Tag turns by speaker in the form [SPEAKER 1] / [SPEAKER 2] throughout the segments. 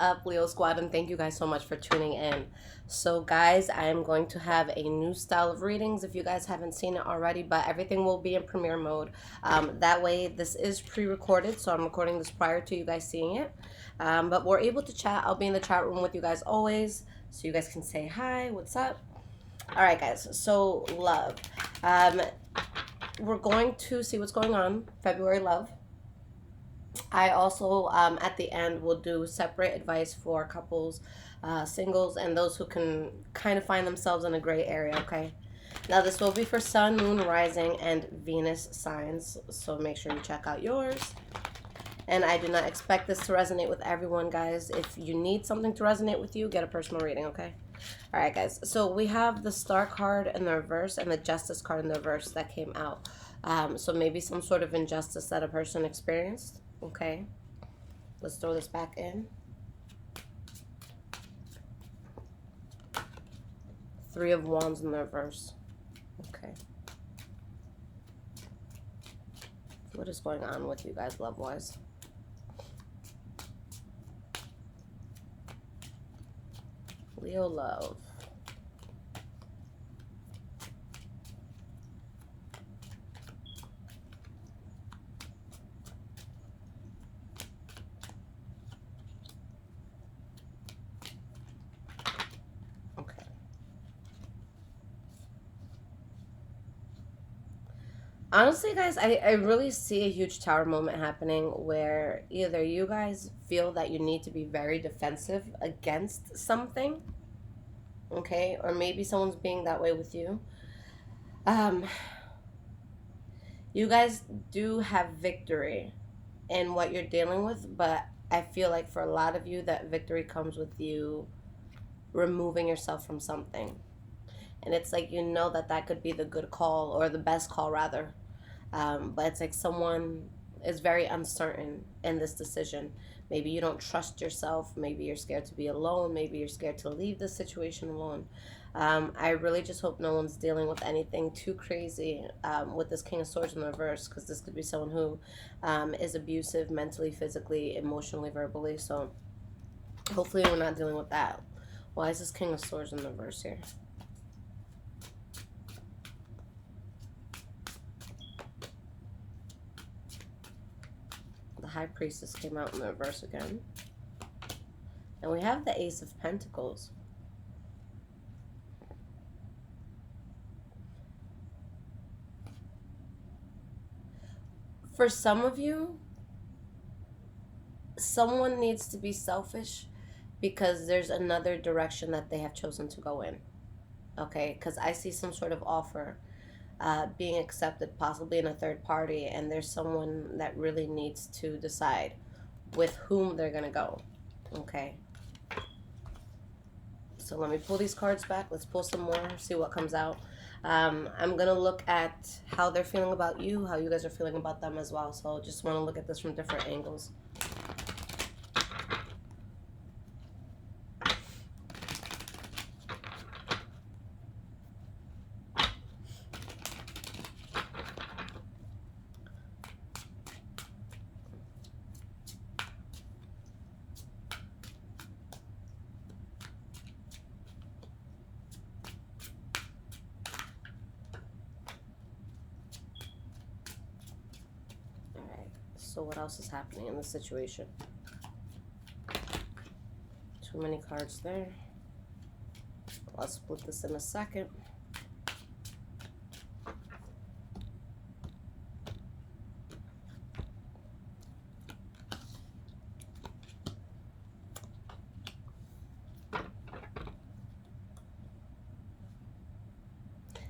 [SPEAKER 1] up, Leo Squad, and thank you guys so much for tuning in. So, guys, I am going to have a new style of readings if you guys haven't seen it already, but everything will be in premiere mode. That way, this is pre-recorded, so I'm recording this prior to you guys seeing it. But we're able to chat. I'll be in the chat room with you guys always, so you guys can say hi, what's up? All right, guys, so love. We're going to see what's going on. February love. I also, at the end, will do separate advice for couples, singles, and those who can kind of find themselves in a gray area, okay? Now, this will be for Sun, Moon, Rising, and Venus signs, so make sure you check out yours. And I do not expect this to resonate with everyone, guys. If you need something to resonate with you, get a personal reading, okay? All right, guys. So we have the Star card in the reverse and the Justice card in the reverse that came out. So maybe some sort of injustice that a person experienced. Okay, let's throw this back in. Three of Wands in the reverse. Okay. What is going on with you guys love-wise? Leo love. Honestly, guys, I really see a huge tower moment happening where either you guys feel that you need to be very defensive against something, okay? Or maybe someone's being that way with you. You guys do have victory in what you're dealing with, but I feel like for a lot of you, that victory comes with you removing yourself from something. And it's like you know that that could be the good call, or the best call, rather. But it's like someone is very uncertain in this decision. Maybe you don't trust yourself. Maybe you're scared to be alone. Maybe you're scared to leave the situation alone. I really just hope no one's dealing with anything too crazy with this King of Swords in the reverse, because this could be someone who is abusive mentally, physically, emotionally, verbally. So hopefully we're not dealing with that. Why is this King of Swords in the reverse here? The High Priestess came out in the reverse again. And we have the Ace of Pentacles. For some of you, someone needs to be selfish because there's another direction that they have chosen to go in. Okay, because I see some sort of offer being accepted, possibly in a third party, and there's someone that really needs to decide with whom they're going to go. Okay. So let me pull these cards back. Let's pull some more, see what comes out. I'm going to look at how they're feeling about you, how you guys are feeling about them as well. So just want to look at this from different angles. So what else is happening in this situation? Too many cards there. I'll split this in a second.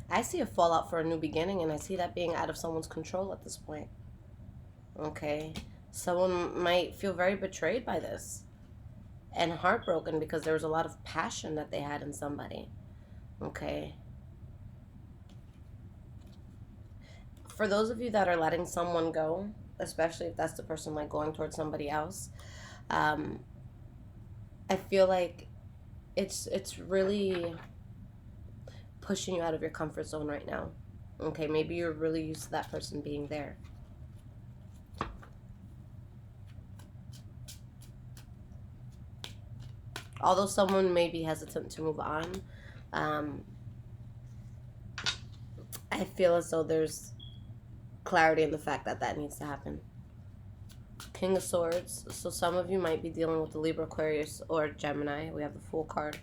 [SPEAKER 1] I see a fallout for a new beginning, and I see that being out of someone's control at this point. Okay, someone might feel very betrayed by this and heartbroken because there was a lot of passion that they had in somebody. Okay, for those of you that are letting someone go, especially if that's the person like going towards somebody else, I feel like it's really pushing you out of your comfort zone right now. Okay, maybe you're really used to that person being there. although someone may be hesitant to move on, I feel as though there's clarity in the fact that that needs to happen. King of Swords. So some of you might be dealing with the Libra, Aquarius, or Gemini. We have the Fool card.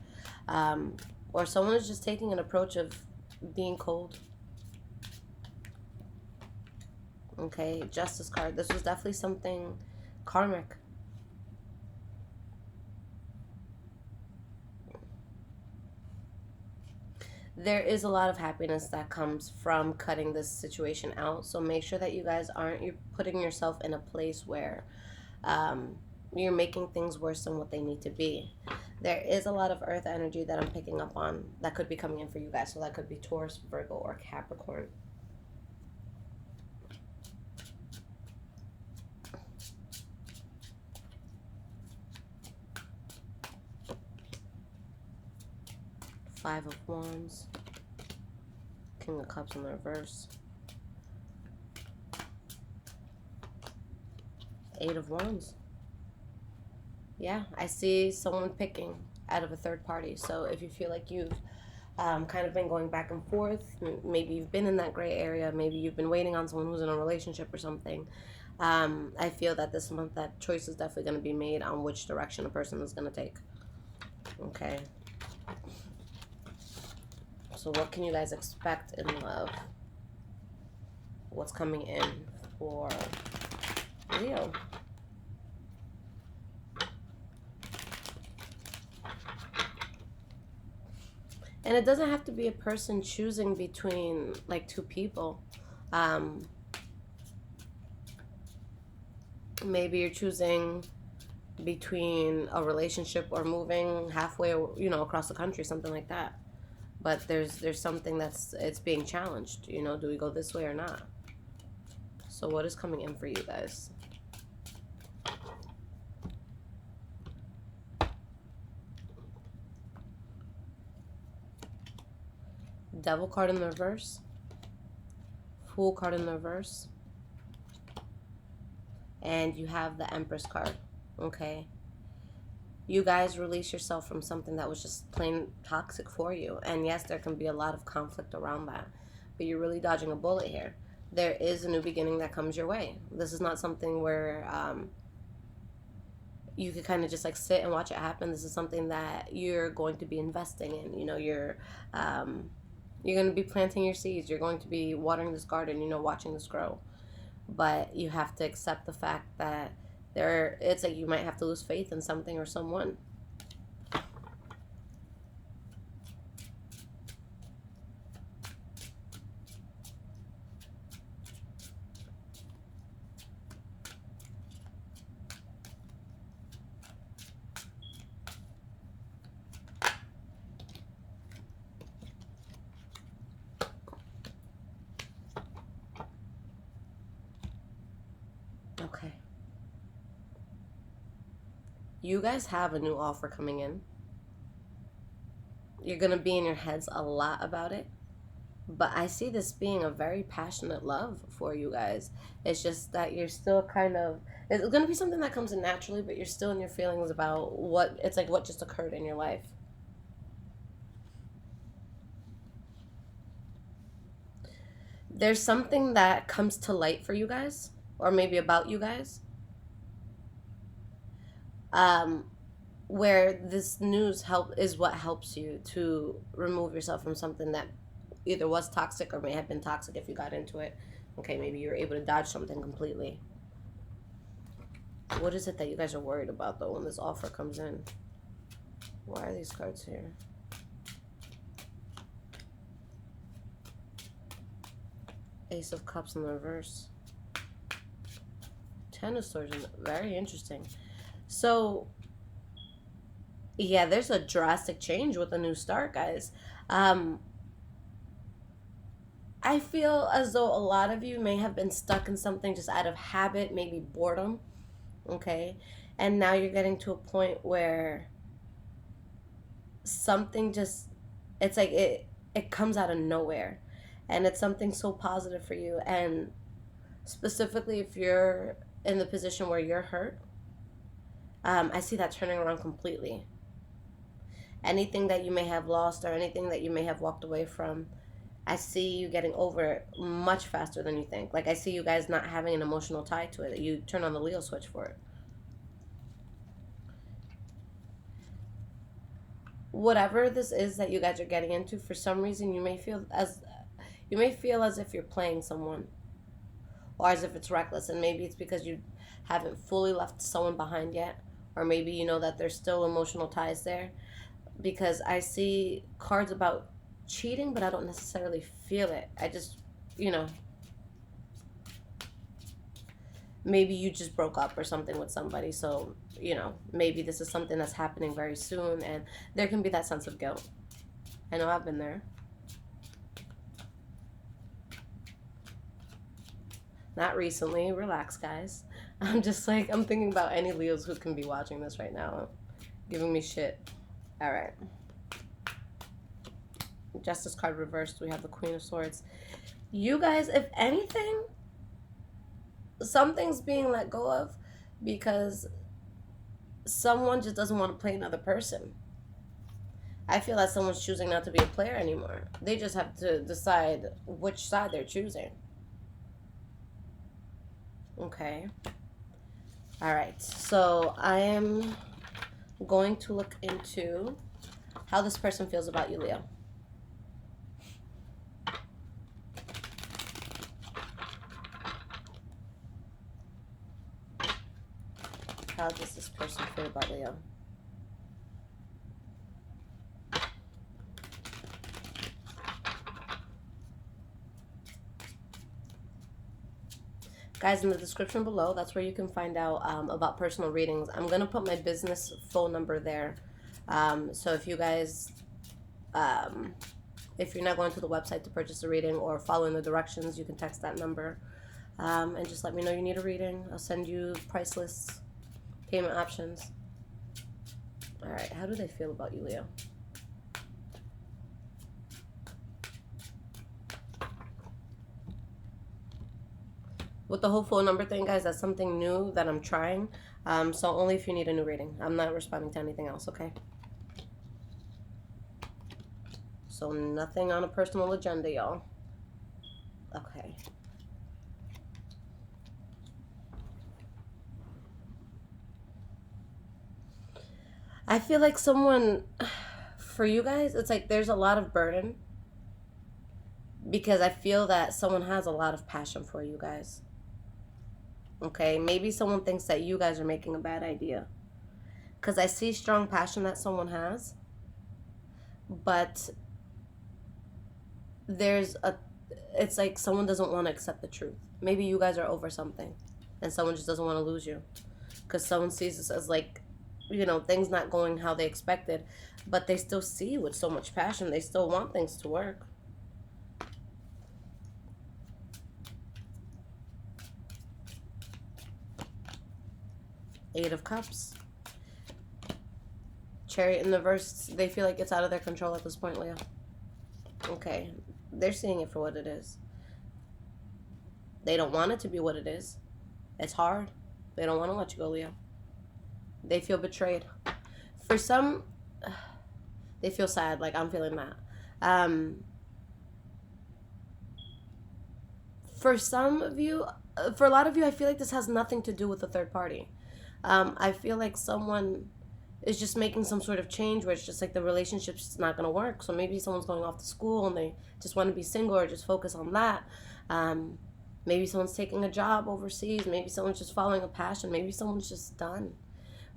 [SPEAKER 1] Or someone is just taking an approach of being cold. Okay, Justice card. This was definitely something karmic. There is a lot of happiness that comes from cutting this situation out. So make sure that you guys aren't you're putting yourself in a place where you're making things worse than what they need to be. There is a lot of earth energy that I'm picking up on that could be coming in for you guys. So that could be Taurus, Virgo, or Capricorn. Five of Wands. King of Cups in the reverse. Eight of Wands. Yeah, I see someone picking out of a third party. So if you feel like you've kind of been going back and forth, maybe you've been in that gray area, maybe you've been waiting on someone who's in a relationship or something, I feel that this month that choice is definitely going to be made on which direction a person is going to take. Okay. So what can you guys expect in love? What's coming in for Leo? And it doesn't have to be a person choosing between like two people. Maybe you're choosing between a relationship or moving halfway, you know, across the country, something like that. But there's something it's being challenged. You know, do we go this way or not? So what is coming in for you guys? Devil card in the reverse. Fool card in the reverse. And you have the Empress card. Okay. You guys release yourself from something that was just plain toxic for you. And yes, there can be a lot of conflict around that. But you're really dodging a bullet here. There is a new beginning that comes your way. This is not something where you could kind of just like sit and watch it happen. This is something that you're going to be investing in. You know, you're going to be planting your seeds. You're going to be watering this garden, you know, watching this grow. But you have to accept the fact that it's like you might have to lose faith in something or someone. Okay. You guys have a new offer coming in. You're going to be in your heads a lot about it. But I see this being a very passionate love for you guys. It's just that you're still kind of... It's going to be something that comes in naturally, but you're still in your feelings about what... It's like what just occurred in your life. There's something that comes to light for you guys, or maybe about you guys, where this news is what helps you to remove yourself from something that either was toxic or may have been toxic if you got into it. Okay, maybe you're able to dodge something completely. What is it that you guys are worried about, though, when this offer comes in? Why are these cards here? Ace of Cups in the reverse. Ten of Swords. Very interesting. So, yeah, there's a drastic change with a new start, guys. I feel as though a lot of you may have been stuck in something just out of habit, maybe boredom, okay? And now you're getting to a point where something just, it's like it comes out of nowhere. And it's something so positive for you. And specifically if you're in the position where you're hurt, I see that turning around completely. Anything that you may have lost or anything that you may have walked away from, I see you getting over it much faster than you think. Like, I see you guys not having an emotional tie to it. You turn on the Leo switch for it. Whatever this is that you guys are getting into, for some reason you may feel as if you're playing someone, or as if it's reckless, and maybe it's because you haven't fully left someone behind yet, or maybe you know that there's still emotional ties there, because I see cards about cheating, but I don't necessarily feel it. I just, you know, maybe you just broke up or something with somebody, so, you know, maybe this is something that's happening very soon, and there can be that sense of guilt. I know I've been there. Not recently. Relax, guys. I'm just like, I'm thinking about any Leos who can be watching this right now, giving me shit. All right. Justice card reversed. We have the Queen of Swords. You guys, if anything, something's being let go of because someone just doesn't want to play another person. I feel that someone's choosing not to be a player anymore. They just have to decide which side they're choosing. Okay. All right. So I am going to look into how this person feels about you, Leo. How does this person feel about Leo? Guys, in the description below, that's where you can find out about personal readings. I'm going to put my business phone number there. So if you guys, if you're not going to the website to purchase a reading or following the directions, you can text that number and just let me know you need a reading. I'll send you price lists, payment options. All right, how do they feel about you, Leo? With the whole phone number thing, guys, that's something new that I'm trying. So only if you need a new reading. I'm not responding to anything else, okay? So nothing on a personal agenda, y'all. Okay. I feel like someone, for you guys, it's like there's a lot of burden. Because I feel that someone has a lot of passion for you guys. Okay, maybe someone thinks that you guys are making a bad idea. Because I see strong passion that someone has. But it's like someone doesn't want to accept the truth. Maybe you guys are over something. And someone just doesn't want to lose you. Because someone sees this as like, you know, things not going how they expected. But they still see you with so much passion. They still want things to work. Eight of Cups. Chariot in the verse, they feel like it's out of their control at this point, Leo. Okay. They're seeing it for what it is. They don't want it to be what it is. It's hard. They don't want to let you go, Leo. They feel betrayed. For some, they feel sad, like I'm feeling that. For some of you, for a lot of you, I feel like this has nothing to do with the third party. I feel like someone is just making some sort of change where it's just like the relationship's just not going to work. So maybe someone's going off to school and they just want to be single or just focus on that. Maybe someone's taking a job overseas. Maybe someone's just following a passion. Maybe someone's just done.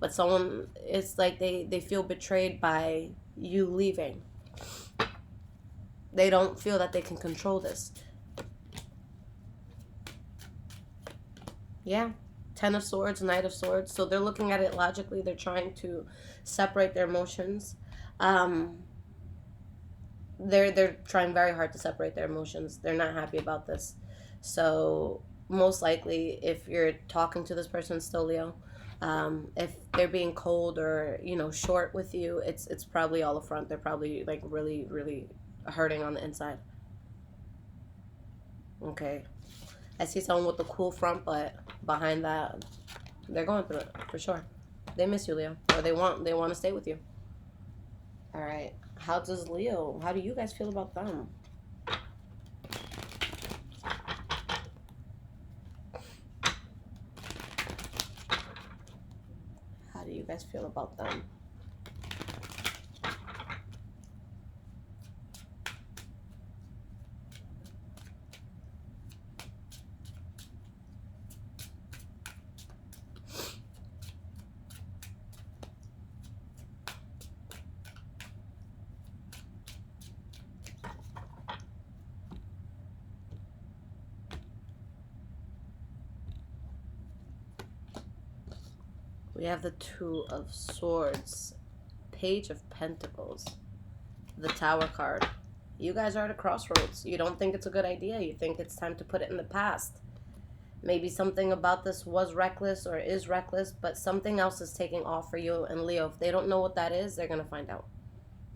[SPEAKER 1] But someone, it's like they feel betrayed by you leaving. They don't feel that they can control this. Yeah. Ten of Swords, Knight of Swords. So they're looking at it logically. They're trying to separate their emotions. They're trying very hard to separate their emotions. They're not happy about this. So most likely, if you're talking to this person still, Leo, if they're being cold or, you know, short with you, it's probably all a front. They're probably like really, really hurting on the inside. Okay. I see someone with a cool front, but behind that, they're going through it for sure. They miss you, Leo, or they want to stay with you. All right. How does Leo, how do you guys feel about them? How do you guys feel about them? We have the Two of Swords, Page of Pentacles, the Tower card. You guys are at a crossroads. You don't think it's a good idea. You think it's time to put it in the past. Maybe something about this was reckless or is reckless, but something else is taking off for you and Leo. If they don't know what that is, they're going to find out.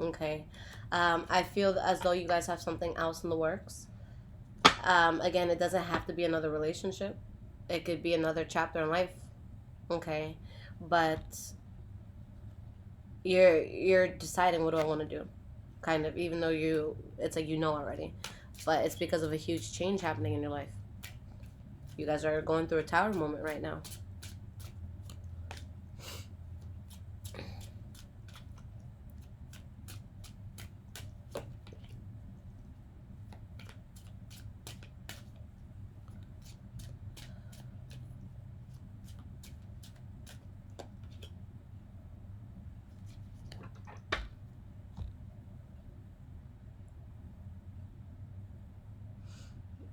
[SPEAKER 1] Okay. I feel as though you guys have something else in the works. Again, it doesn't have to be another relationship. It could be another chapter in life. Okay. But you're deciding, what do I want to do? Kind of, even though it's like you know already. But it's because of a huge change happening in your life. You guys are going through a tower moment right now.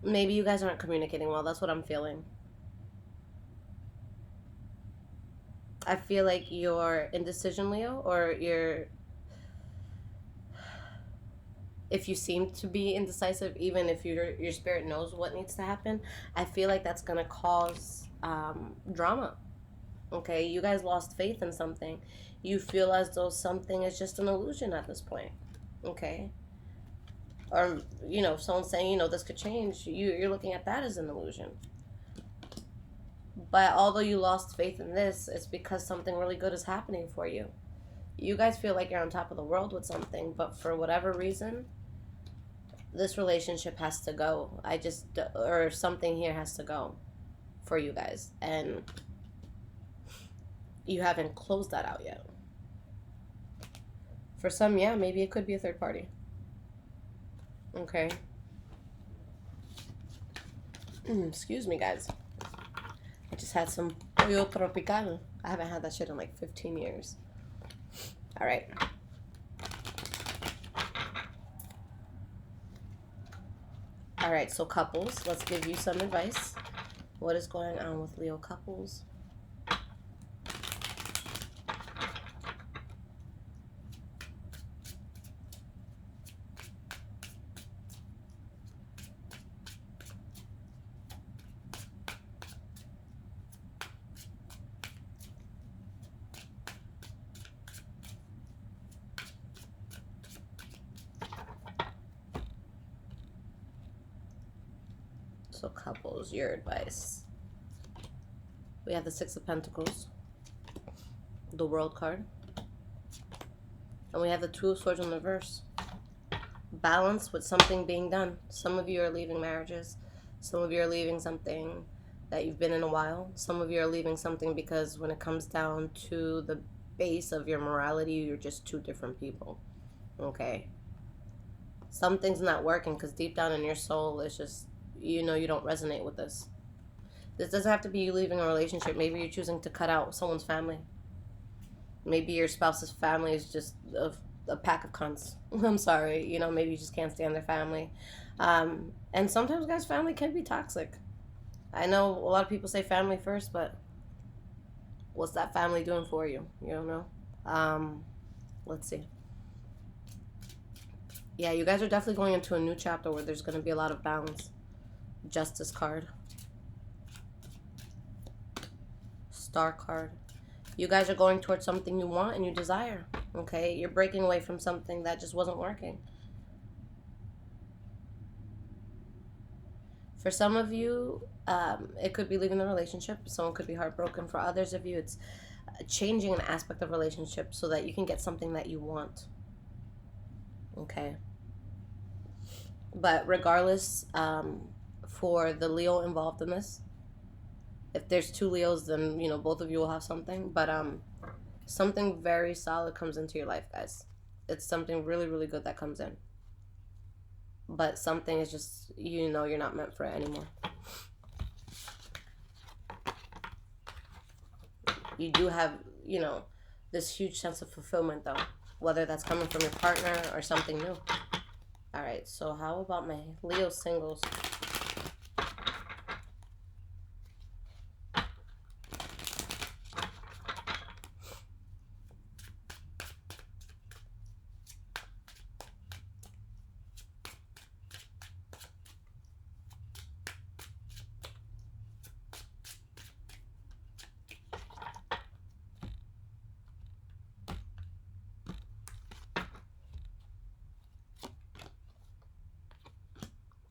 [SPEAKER 1] Maybe you guys aren't communicating well. That's what I'm feeling. I feel like your indecision, Leo, or if you seem to be indecisive, even if your spirit knows what needs to happen, I feel like that's gonna cause drama. Okay, you guys lost faith in something. You feel as though something is just an illusion at this point. Okay, or if someone's saying this could change, you're looking at that as an illusion. But although you lost faith in this, it's because something really good is happening for you. You guys feel like you're on top of the world with something, but for whatever reason, this relationship has to go. Or something here has to go for you guys. And you haven't closed that out yet. For some, yeah, maybe it could be a third party. Okay. Excuse me, guys. I just had some pollo tropical. I haven't had that shit in like 15 years. All right. All right, so couples, let's give you some advice. What is going on with Leo couples? So couples, your advice. We have the Six of Pentacles, the World card, and we have the Two of Swords in reverse. Balance with something being done. Some of you are leaving marriages. Some of you are leaving something that you've been in a while. Some of you are leaving something because when it comes down to the base of your morality, you're just two different people. Okay? Something's not working because deep down in your soul, it's just, you don't resonate with this. This doesn't have to be you leaving a relationship. Maybe you're choosing to cut out someone's family. Maybe your spouse's family is just a pack of cunts. I'm sorry. Maybe you just can't stand their family. And sometimes, guys, family can be toxic. I know a lot of people say family first, but what's that family doing for you? You don't know. Let's see. Yeah, you guys are definitely going into a new chapter where there's going to be a lot of balance. Justice card. Star card. You guys are going towards something you want and you desire. Okay? You're breaking away from something that just wasn't working. For some of you, it could be leaving the relationship. Someone could be heartbroken. For others of you, it's changing an aspect of relationship so that you can get something that you want. Okay. But regardless, for the Leo involved in this, if there's two Leos, then both of you will have something. But something very solid comes into your life, guys. It's something really, really good that comes in. But something is just, you're not meant for it anymore. You do have, this huge sense of fulfillment, though, whether that's coming from your partner or something new. All right, so how about my Leo singles?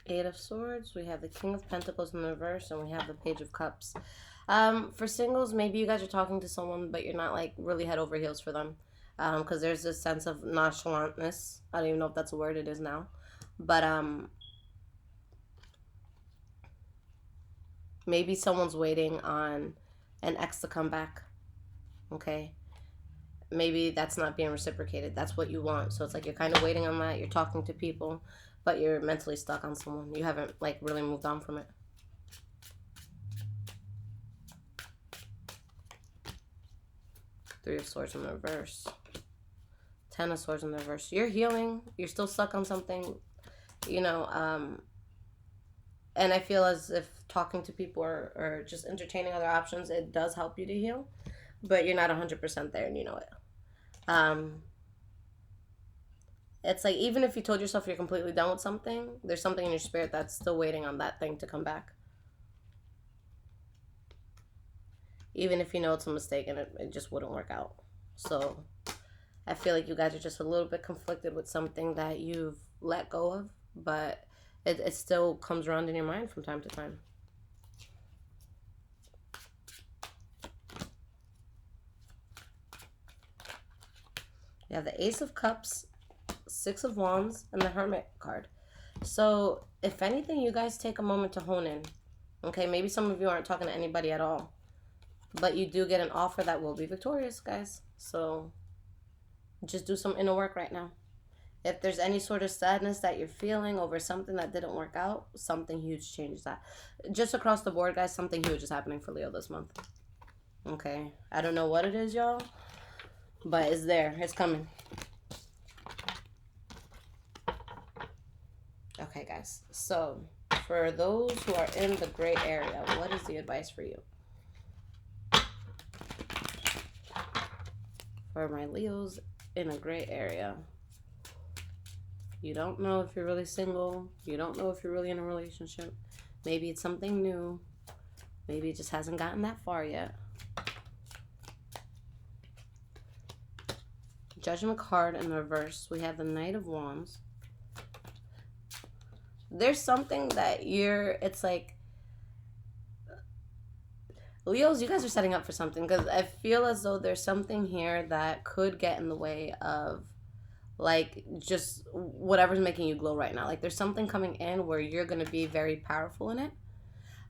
[SPEAKER 1] Eight of Swords. We have the King of Pentacles in the reverse, and we have the Page of Cups. For singles, maybe you guys are talking to someone, but you're not like really head over heels for them, because there's this sense of nonchalantness. I don't even know if that's a word. It is now, but maybe someone's waiting on an ex to come back. Okay. Maybe that's not being reciprocated. That's what you want. So it's like you're kind of waiting on that. You're talking to people, but you're mentally stuck on someone. You haven't like really moved on from it. Three of Swords in the reverse. 10 of Swords in the reverse. You're healing. You're still stuck on something, and I feel as if talking to people or just entertaining other options, it does help you to heal, but you're not 100% there, and you know it. It's like even if you told yourself you're completely done with something, there's something in your spirit that's still waiting on that thing to come back. Even if you know it's a mistake and it just wouldn't work out. So I feel like you guys are just a little bit conflicted with something that you've let go of, but it still comes around in your mind from time to time. You have the Ace of Cups, Six of Wands, and the Hermit card. So if anything, you guys take a moment to hone in. Okay, maybe some of you aren't talking to anybody at all, but you do get an offer that will be victorious, guys. So just do some inner work right now. If there's any sort of sadness that you're feeling over something that didn't work out, something huge changes that. Just across the board, guys, something huge is happening for Leo this month. Okay, I don't know what it is, y'all, but it's there. It's coming. Okay, guys. So for those who are in the gray area, what is the advice for you? For my Leos in a gray area. You don't know if you're really single. You don't know if you're really in a relationship. Maybe it's something new. Maybe it just hasn't gotten that far yet. Judgment card in reverse. We have the Knight of Wands. There's something that it's like, Leos, you guys are setting up for something, because I feel as though there's something here that could get in the way of like just whatever's making you glow right now. Like there's something coming in where you're going to be very powerful in it.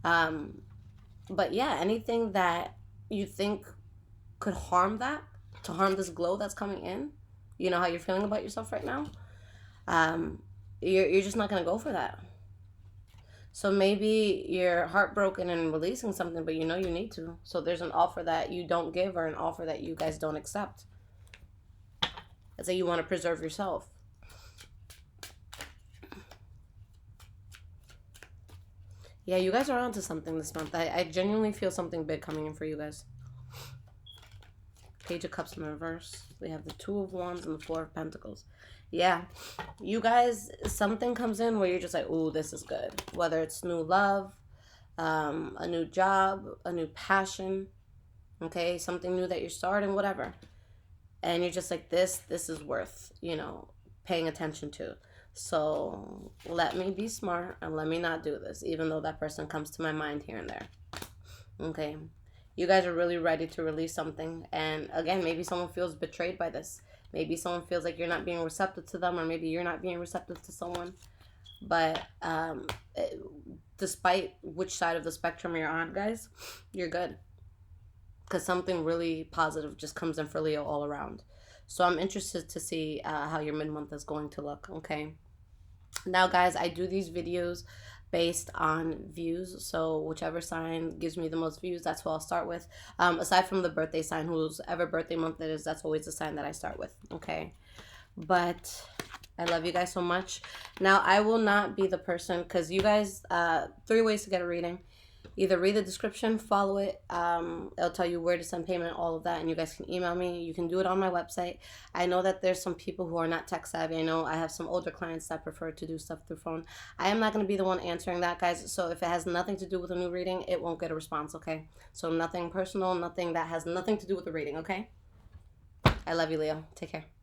[SPEAKER 1] But yeah, anything that you think could harm that, to harm this glow that's coming in, you know how you're feeling about yourself right now, you're just not going to go for that. So maybe you're heartbroken and releasing something, but you know you need to. So there's an offer that you don't give, or an offer that you guys don't accept. It's like you want to preserve yourself. Yeah, you guys are onto something this month. I genuinely feel something big coming in for you guys. Page of Cups in the reverse. We have the Two of Wands and the Four of Pentacles. Yeah, you guys, something comes in where you're just like, ooh, this is good. Whether it's new love, a new job, a new passion, okay, something new that you're starting, whatever. And you're just like, this is worth, paying attention to. So let me be smart and let me not do this, even though that person comes to my mind here and there. Okay. You guys are really ready to release something. And again, maybe someone feels betrayed by this. Maybe someone feels like you're not being receptive to them, or maybe you're not being receptive to someone. But despite which side of the spectrum you're on, guys, you're good. Because something really positive just comes in for Leo all around. So I'm interested to see how your mid-month is going to look, okay? Now, guys, I do these videos based on views. So whichever sign gives me the most views, that's who I'll start with. Aside from the birthday sign, whose ever birthday month it is, that's always the sign that I start with, okay? But I love you guys so much. Now, I will not be the person, because you guys, 3 ways to get a reading. Either read the description, follow it. It'll tell you where to send payment, all of that, and you guys can email me. You can do it on my website. I know that there's some people who are not tech savvy. I know I have some older clients that prefer to do stuff through phone. I am not going to be the one answering that, guys. So if it has nothing to do with a new reading, it won't get a response, okay? So nothing personal, nothing that has nothing to do with the reading, okay? I love you, Leo. Take care.